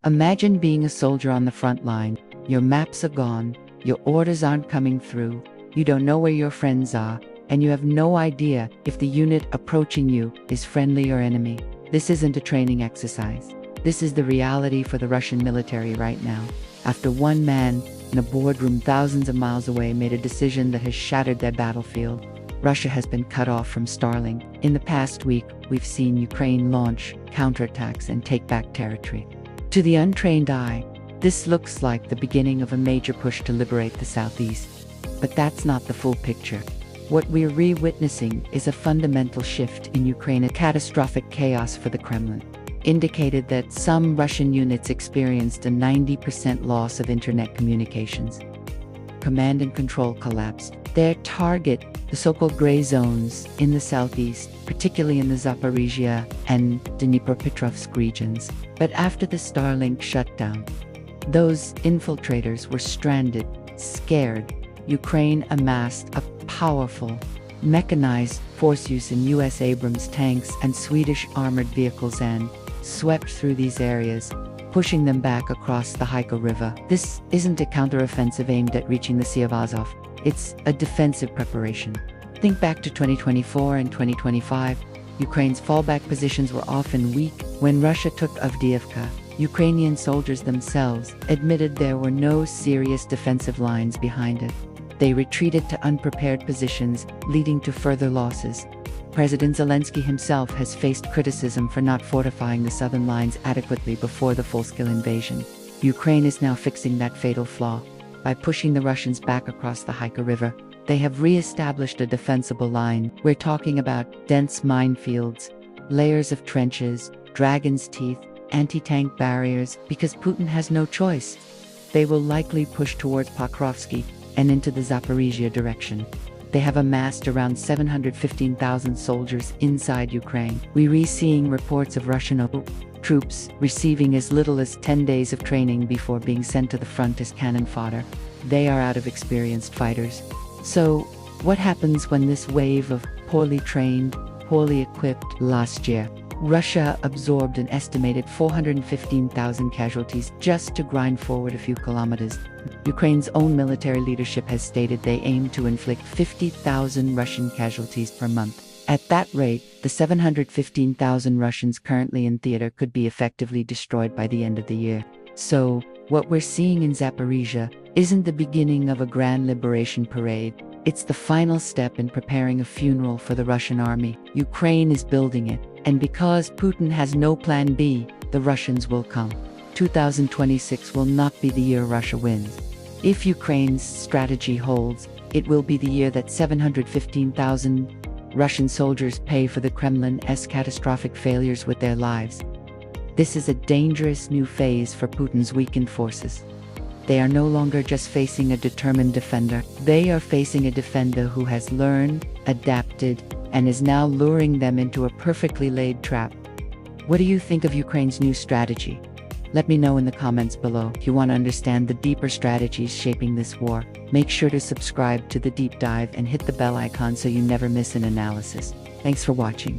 Imagine being a soldier on the front line. Your maps are gone, your orders aren't coming through, you don't know where your friends are, and you have no idea if the unit approaching you is friendly or enemy. This isn't a training exercise. This is the reality for the Russian military right now. After one man in a boardroom thousands of miles away made a decision that has shattered their battlefield, Russia has been cut off from Starlink. In the past week, we've seen Ukraine launch counterattacks and take back territory. To the untrained eye, this looks like the beginning of a major push to liberate the southeast. But that's not the full picture. What we're re-witnessing is a fundamental shift in Ukraine, a catastrophic chaos for the Kremlin. Indicated that some Russian units experienced a 90% loss of internet communications. Command and control collapsed. Their target, the so-called gray zones in the southeast, particularly in the Zaporizhzhia and Dnipropetrovsk regions. But after the Starlink shutdown, those infiltrators were stranded, scared. Ukraine amassed a powerful, mechanized force using U.S. Abrams tanks and Swedish armored vehicles and swept through these areas, pushing them back across the Haika River. This isn't a counteroffensive aimed at reaching the Sea of Azov. It's a defensive preparation. Think back to 2024 and 2025. Ukraine's fallback positions were often weak. When Russia took Avdiivka, Ukrainian soldiers themselves admitted there were no serious defensive lines behind it. They retreated to unprepared positions, leading to further losses. President Zelensky himself has faced criticism for not fortifying the southern lines adequately before the full-scale invasion. Ukraine is now fixing that fatal flaw. By pushing the Russians back across the Haika River, they have re-established a defensible line. We're talking about dense minefields, layers of trenches, dragon's teeth, anti-tank barriers, because Putin has no choice. They will likely push towards Pokrovsky and into the Zaporizhzhia direction. They have amassed around 715,000 soldiers inside Ukraine. We're seeing reports of Russian troops receiving as little as 10 days of training before being sent to the front as cannon fodder. They are out of experienced fighters. So, what happens when this wave of poorly trained, poorly equipped? Last year, Russia absorbed an estimated 415,000 casualties just to grind forward a few kilometers. Ukraine's own military leadership has stated they aim to inflict 50,000 Russian casualties per month. At that rate, the 715,000 Russians currently in theater could be effectively destroyed by the end of the year. So, what we're seeing in Zaporizhzhia isn't the beginning of a grand liberation parade. It's the final step in preparing a funeral for the Russian army. Ukraine is building it. And because Putin has no plan B, the Russians will come. 2026 will not be the year Russia wins. If Ukraine's strategy holds, it will be the year that 715,000 Russian soldiers pay for the Kremlin's catastrophic failures with their lives. This is a dangerous new phase for Putin's weakened forces. They are no longer just facing a determined defender. They are facing a defender who has learned, adapted, and is now luring them into a perfectly laid trap. What do you think of Ukraine's new strategy? Let me know in the comments below. If you want to understand the deeper strategies shaping this war, make sure to subscribe to The Deep Dive and hit the bell icon so you never miss an analysis. Thanks for watching.